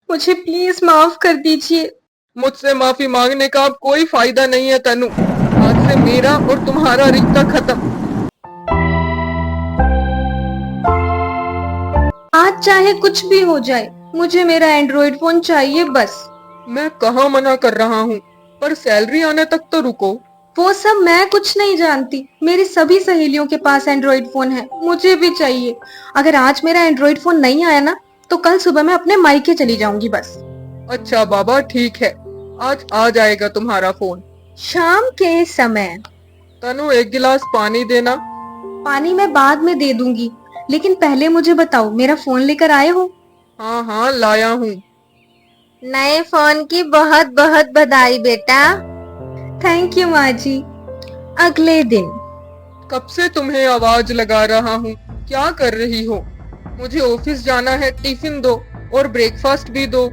मुझे प्लीज माफ कर दीजिए। मुझसे माफी मांगने का अब कोई फायदा नहीं है तनु। आज से मेरा और तुम्हारा रिश्ता खत्म। आज चाहे कुछ भी हो जाए, मुझे मेरा एंड्रॉइड फोन चाहिए बस। मैं कहाँ मना कर रहा हूँ, पर सैलरी आने तक तो रुको। वो सब मैं कुछ नहीं जानती। मेरी सभी सहेलियों के पास एंड्रॉइड फोन है, मुझे भी चाहिए। अगर आज मेरा एंड्रॉइड फोन नहीं आया ना, तो कल सुबह मैं अपने मायके चली जाऊंगी बस। अच्छा बाबा ठीक है, आज आ जाएगा तुम्हारा फोन। शाम के समय। तनु एक गिलास पानी देना। पानी मैं बाद में दे दूंगी, लेकिन पहले मुझे बताओ, मेरा फोन लेकर आए हो? हाँ हाँ लाया हूँ। नए फोन की बहुत बहुत बधाई बेटा। थैंक यू माँ जी। अगले दिन। कब से तुम्हें आवाज लगा रहा हूँ, क्या कर रही हो? मुझे ऑफिस जाना है, टिफिन दो और ब्रेकफास्ट भी दो।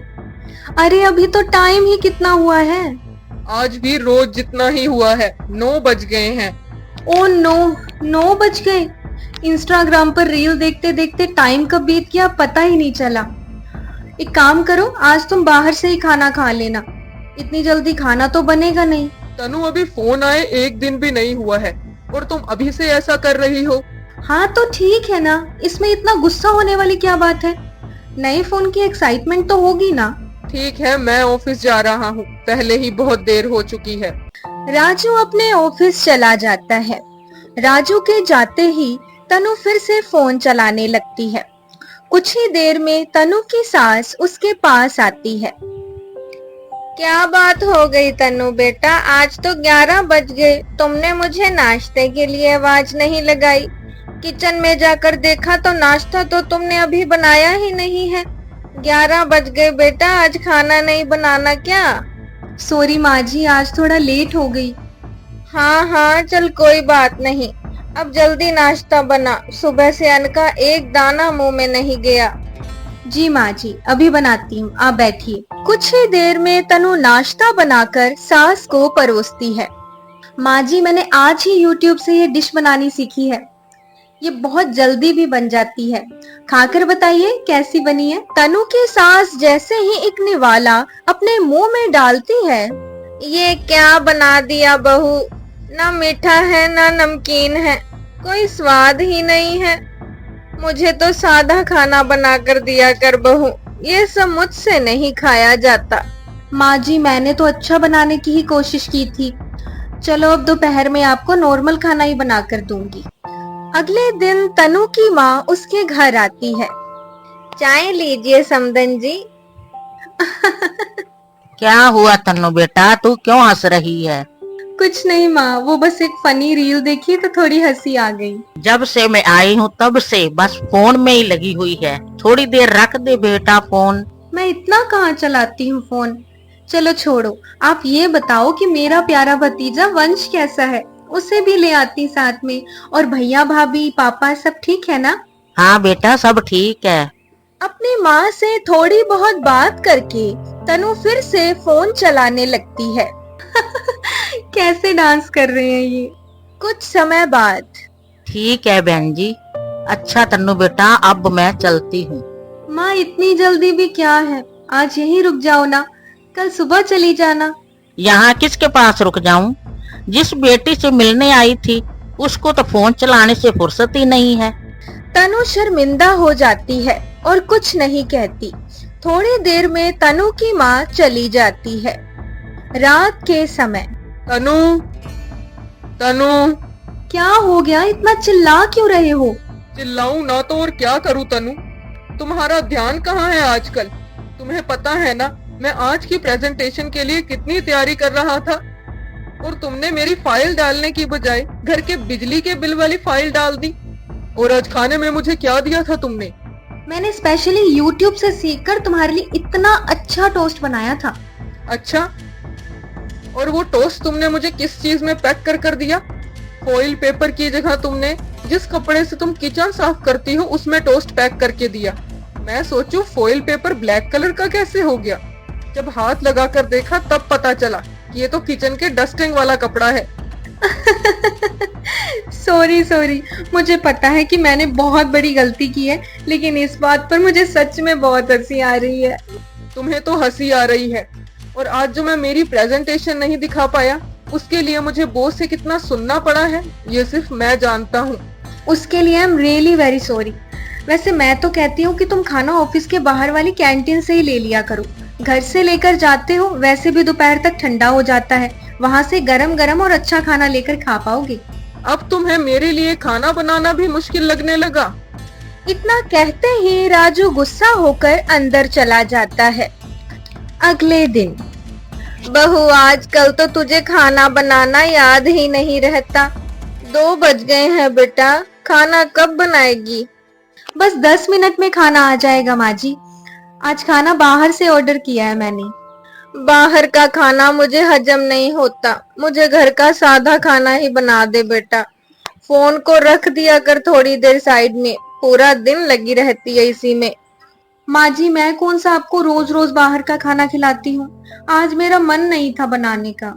अरे अभी तो टाइम ही कितना हुआ है? आज भी रोज जितना ही हुआ है, 9 बज गए हैं। ओ नो, 9 बज गए। इंस्टाग्राम पर रील देखते देखते टाइम कब बीत गया पता ही नहीं चला। एक काम करो, आज तुम बाहर से ही खाना खा लेना। इतनी जल्दी खाना तो बनेगा नहीं। तनु अभी फोन आए 1 दिन भी नहीं हुआ है और तुम अभी से ऐसा कर रही हो। हाँ तो ठीक है ना, इसमें इतना गुस्सा होने वाली क्या बात है? नए फोन की एक्साइटमेंट तो होगी ना। ठीक है, मैं ऑफिस जा रहा हूँ, पहले ही बहुत देर हो चुकी है। राजू अपने ऑफिस चला जाता है। राजू के जाते ही तनु फिर से फोन चलाने लगती है। कुछ ही देर में तनु की सास उसके पास आती है। क्या बात हो गई तनु बेटा, आज तो 11 बज गए, तुमने मुझे नाश्ते के लिए आवाज नहीं लगाई। किचन में जाकर देखा तो नाश्ता तो तुमने अभी बनाया ही नहीं है। 11 बज गए बेटा, आज खाना नहीं बनाना क्या? सॉरी माँ जी, आज थोड़ा लेट हो गई। हाँ हाँ चल कोई बात नहीं, अब जल्दी नाश्ता बना, सुबह से अन्न का एक दाना मुंह में नहीं गया। जी माँ जी, अभी बनाती हूँ, आप बैठिए। कुछ ही देर में तनु नाश्ता बनाकर सास को परोसती है। माँ जी, मैंने आज ही YouTube से ये डिश बनानी सीखी है। ये बहुत जल्दी भी बन जाती है, खाकर बताइए कैसी बनी है। तनु की सास जैसे ही एक निवाला अपने मुंह में डालती है, ये क्या बना दिया बहू, ना मीठा है ना नमकीन है, कोई स्वाद ही नहीं है। मुझे तो सादा खाना बना कर दिया कर बहू, ये सब मुझसे नहीं खाया जाता। माँ जी, मैंने तो अच्छा बनाने की ही कोशिश की थी। चलो अब दोपहर में आपको नॉर्मल खाना ही बना कर दूंगी। अगले दिन तनु की माँ उसके घर आती है। चाय लीजिए समदन जी। क्या हुआ तन्नू बेटा, तू क्यों हंस रही है? कुछ नहीं माँ, वो बस एक फनी रील देखी तो थोड़ी हंसी आ गई। जब से मैं आई हूँ तब से बस फोन में ही लगी हुई है, थोड़ी देर रख दे बेटा फोन। मैं इतना कहाँ चलाती हूँ फोन। चलो छोड़ो, आप ये बताओ कि मेरा प्यारा भतीजा वंश कैसा है, उसे भी ले आती साथ में। और भैया भाभी पापा सब ठीक है ना? हाँ बेटा सब ठीक है। अपनी माँ से थोड़ी बहुत बात करके तनु फिर से फोन चलाने लगती है। कैसे डांस कर रहे हैं ये। कुछ समय बाद। ठीक है बहन जी। अच्छा तन्नू बेटा, अब मैं चलती हूँ। माँ इतनी जल्दी भी क्या है, आज यहीं रुक जाओ ना, कल सुबह चली जाना। यहाँ किसके पास रुक जाऊँ? जिस बेटी से मिलने आई थी उसको तो फोन चलाने से फुर्सत ही नहीं है। तनु शर्मिंदा हो जाती है और कुछ नहीं कहती। थोड़ी देर में तनु की माँ चली जाती है। रात के समय। तनु, तनु। क्या हो गया, इतना चिल्ला क्यों रहे हो? चिल्लाऊं ना तो और क्या करूं तनु, तुम्हारा ध्यान कहाँ है आजकल? तुम्हें पता है ना मैं आज की प्रेजेंटेशन के लिए कितनी तैयारी कर रहा था, और तुमने मेरी फाइल डालने की बजाय घर के बिजली के बिल वाली फाइल डाल दी। और आज खाने में मुझे क्या दिया था तुमने? मैंने स्पेशली YouTube से सीखकर तुम्हारे लिए इतना अच्छा टोस्ट बनाया था। अच्छा, और वो टोस्ट तुमने मुझे किस चीज में पैक कर कर दिया? फॉइल पेपर की जगह तुमने जिस कपड़े से तुम किचन साफ करती हो उसमें टोस्ट पैक करके दिया। मैं सोचूं फॉइल पेपर ब्लैक कलर का कैसे हो गया, जब हाथ लगा कर देखा तब पता चला कि ये तो किचन के डस्टिंग वाला कपड़ा है। सॉरी, मुझे पता है कि मैंने बहुत बड़ी गलती की है, लेकिन इस बात पर मुझे सच में बहुत हंसी आ रही है। तुम्हें तो हंसी आ रही है, और आज जो मैं मेरी प्रेजेंटेशन नहीं दिखा पाया उसके लिए मुझे बॉस से कितना सुनना पड़ा है, ये सिर्फ मैं जानता हूँ। उसके लिए I am really very sorry. वैसे मैं तो कहती हूँ कि तुम खाना ऑफिस के बाहर वाली कैंटीन से ही ले लिया करो। घर से लेकर जाते हो, वैसे भी दोपहर तक ठंडा हो जाता है, वहाँ से गरम गरम और अच्छा खाना लेकर खा पाओगे। अब तुम्हें मेरे लिए खाना बनाना भी मुश्किल लगने लगा। इतना कहते ही राजू गुस्सा होकर अंदर चला जाता है। अगले दिन, बहू आजकल तो तुझे खाना बनाना याद ही नहीं रहता। 2 बज गए हैं बेटा, खाना कब बनाएगी? बस 10 मिनट में खाना आ जाएगा माँ जी। आज खाना बाहर से ऑर्डर किया है मैंने। बाहर का खाना मुझे हजम नहीं होता, मुझे घर का सादा खाना ही बना दे बेटा। फोन को रख दिया कर थोड़ी देर साइड में, पूरा दिन लगी रहती है इसी में। माँ जी मैं कौन सा आपको रोज रोज बाहर का खाना खिलाती हूँ, आज मेरा मन नहीं था बनाने का,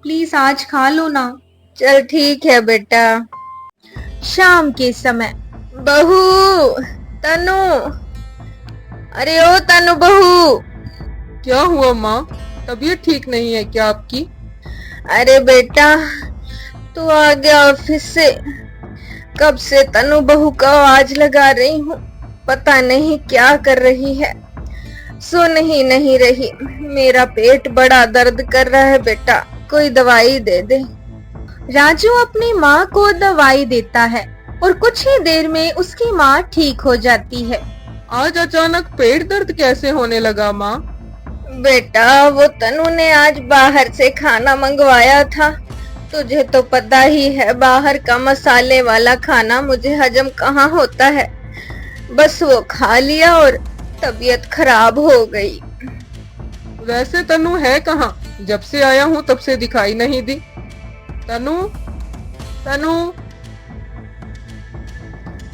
प्लीज आज खा लो ना। चल ठीक है बेटा। शाम के समय, बहू तनु, अरे ओ तनु बहू। क्या हुआ माँ, तबीयत ठीक नहीं है क्या आपकी? अरे बेटा तू आ गया ऑफिस से, कब से तनु बहू का आवाज लगा रही हूँ, पता नहीं क्या कर रही है, सुन ही नहीं रही। मेरा पेट बड़ा दर्द कर रहा है बेटा, कोई दवाई दे दे। राजू अपनी माँ को दवाई देता है और कुछ ही देर में उसकी माँ ठीक हो जाती है। आज अचानक पेट दर्द कैसे होने लगा माँ? बेटा वो तनु ने आज बाहर से खाना मंगवाया था, तुझे तो पता ही है बाहर का मसाले वाला खाना मुझे हजम कहाँ होता है, बस वो खा लिया और तबीयत खराब हो गई। वैसे तनु है कहाँ? जब से आया हूँ तब से दिखाई नहीं दी। तनु, तनु।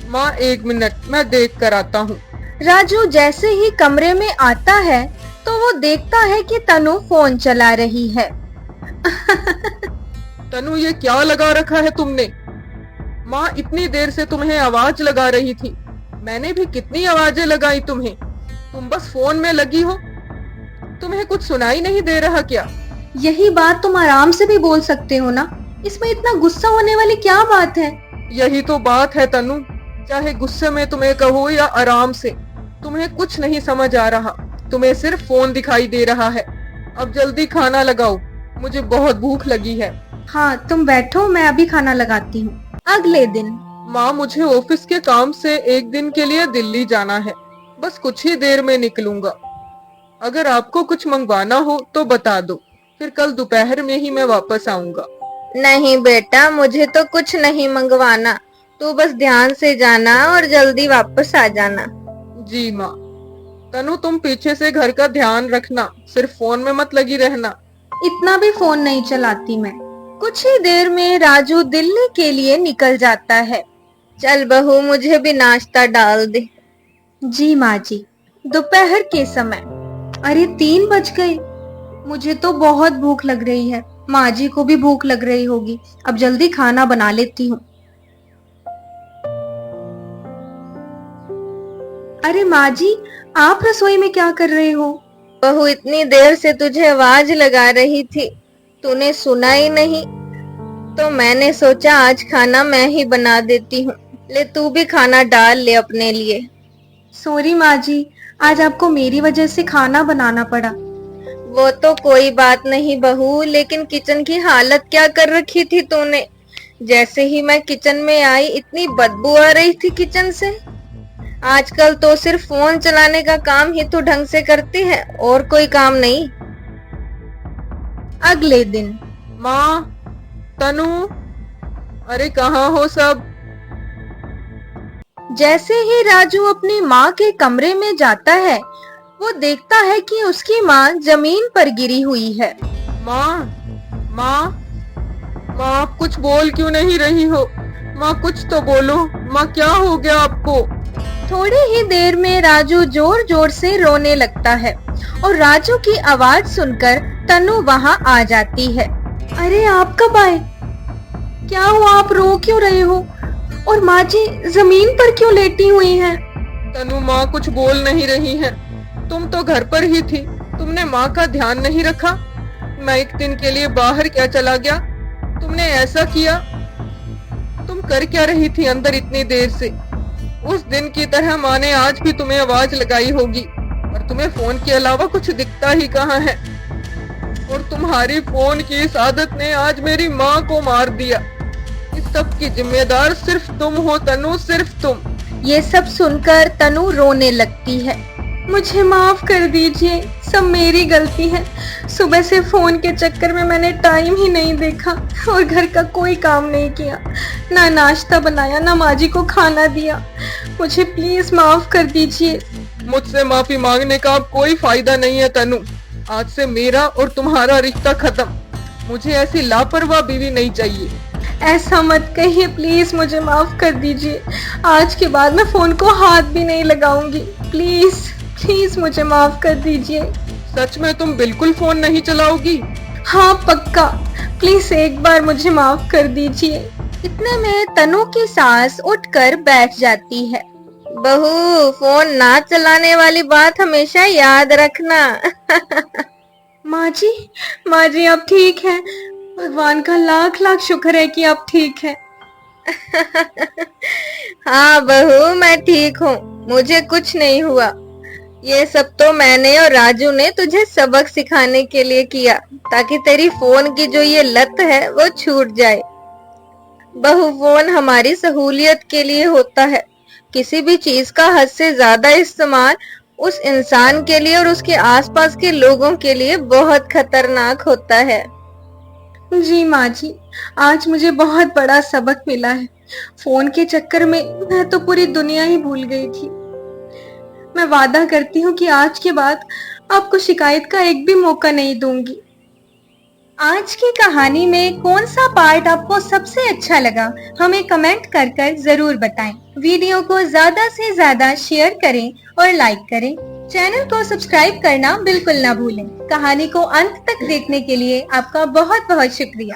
माँ 1 मिनट, मैं देख कर आता हूँ। राजू जैसे ही कमरे में आता है तो वो देखता है कि तनु फोन चला रही है। तनु ये क्या लगा रखा है तुमने? माँ इतनी देर से तुम्हें आवाज लगा रही थी, मैंने भी कितनी आवाजें लगाई तुम्हें, तुम बस फोन में लगी हो, तुम्हें कुछ सुनाई नहीं दे रहा क्या? यही बात तुम आराम से भी बोल सकते हो ना, इसमें इतना गुस्सा होने वाली क्या बात है? यही तो बात है तनु, चाहे गुस्से में तुम्हें कहो या आराम से, तुम्हें कुछ नहीं समझ आ रहा, तुम्हें सिर्फ फोन दिखाई दे रहा है। अब जल्दी खाना लगाओ, मुझे बहुत भूख लगी है। हाँ तुम बैठो, मैं अभी खाना लगाती हूँ। अगले दिन, माँ मुझे ऑफिस के काम से 1 दिन के लिए दिल्ली जाना है, बस कुछ ही देर में निकलूंगा। अगर आपको कुछ मंगवाना हो तो बता दो, फिर कल दोपहर में ही मैं वापस आऊंगा। नहीं बेटा मुझे तो कुछ नहीं मंगवाना, तू बस ध्यान से जाना और जल्दी वापस आ जाना। जी माँ। तनु तुम पीछे से घर का ध्यान रखना, सिर्फ फोन में मत लगी रहना। इतना भी फोन नहीं चलाती मैं। कुछ ही देर में राजू दिल्ली के लिए निकल जाता है। चल बहू मुझे भी नाश्ता डाल दे। जी माँ जी। दोपहर के समय, अरे 3 बज गए, मुझे तो बहुत भूख लग रही है, माँ जी को भी भूख लग रही होगी, अब जल्दी खाना बना लेती हूँ। अरे माँ जी आप रसोई में क्या कर रहे हो? बहू इतनी देर से तुझे आवाज लगा रही थी, तूने सुना ही नहीं, तो मैंने सोचा आज खाना मैं ही बना देती हूँ, ले तू भी खाना डाल ले अपने लिए। सॉरी माँ जी, आज आपको मेरी वजह से खाना बनाना पड़ा। वो तो कोई बात नहीं बहू, लेकिन किचन की हालत क्या कर रखी थी तूने? जैसे ही मैं किचन में आई इतनी बदबू आ रही थी किचन से। आजकल तो सिर्फ फोन चलाने का काम ही तो ढंग से करती है, और कोई काम नहीं। अगले दिन, माँ, तनु, अरे कहाँ हो सब? जैसे ही राजू अपनी माँ के कमरे में जाता है, वो देखता है कि उसकी माँ जमीन पर गिरी हुई है। माँ, माँ, माँ आप कुछ बोल क्यों नहीं रही हो? माँ कुछ तो बोलो, माँ क्या हो गया आपको? थोड़ी ही देर में राजू जोर जोर से रोने लगता है और राजू की आवाज सुनकर तनु वहाँ आ जाती है। अरे आप कब आए? क्या हुआ, आप रो क्यों रहे हो? और माँ जी जमीन पर क्यों लेटी हुई हैं? तनु माँ कुछ बोल नहीं रही है, तुम तो घर पर ही थी, तुमने माँ का ध्यान नहीं रखा। मैं एक दिन के लिए बाहर क्या चला गया, तुमने ऐसा किया। तुम कर क्या रही थी अंदर इतनी देर से? उस दिन की तरह माँ ने आज भी तुम्हें आवाज लगाई होगी, और तुम्हें फोन के अलावा कुछ दिखता ही कहाँ है। और तुम्हारी फोन की इस आदत ने आज मेरी माँ को मार दिया। इस सब की जिम्मेदार सिर्फ तुम हो तनु, सिर्फ तुम। ये सब सुनकर तनु रोने लगती है। मुझे माफ कर दीजिए, सब मेरी गलती है। सुबह से फोन के चक्कर में मैंने टाइम ही नहीं देखा और घर का कोई काम नहीं किया, ना नाश्ता बनाया, ना माँ जी को खाना दिया। मुझे प्लीज माफ कर दीजिए। मुझसे माफी मांगने का अब कोई फायदा नहीं है तनु। आज से मेरा और तुम्हारा रिश्ता खत्म। मुझे ऐसी लापरवाह बीवी नहीं चाहिए। ऐसा मत कहिए प्लीज, मुझे माफ कर दीजिए। आज के बाद मैं फोन को हाथ भी नहीं लगाऊंगी। प्लीज प्लीज मुझे माफ कर दीजिए। सच में तुम बिल्कुल फोन नहीं चलाओगी? हाँ पक्का, प्लीज एक बार मुझे माफ कर दीजिए। इतने में तनु की सास उठकर बैठ जाती है। बहू, फोन ना चलाने वाली बात हमेशा याद रखना। माँ जी आप ठीक हैं? भगवान का लाख लाख शुक्र है कि आप ठीक हैं। हाँ बहू, मैं ठीक हूँ, मुझे कुछ नहीं हुआ। ये सब तो मैंने और राजू ने तुझे सबक सिखाने के लिए किया, ताकि तेरी फोन की जो ये लत है वो छूट जाए। बहू, फोन हमारी सहूलियत के लिए होता है। किसी भी चीज का हद से ज्यादा इस्तेमाल उस इंसान के लिए और उसके आसपास के लोगों के लिए बहुत खतरनाक होता है। जी माँ जी, आज मुझे बहुत बड़ा सबक मिला है। फोन के चक्कर में मैं तो पूरी दुनिया ही भूल गई थी। मैं वादा करती हूँ कि आज के बाद आपको शिकायत का एक भी मौका नहीं दूंगी। आज की कहानी में कौन सा पार्ट आपको सबसे अच्छा लगा, हमें कमेंट कर कर जरूर बताएं। वीडियो को ज्यादा से ज्यादा शेयर करें और लाइक करें। चैनल को सब्सक्राइब करना बिल्कुल ना भूलें। कहानी को अंत तक देखने के लिए आपका बहुत बहुत शुक्रिया।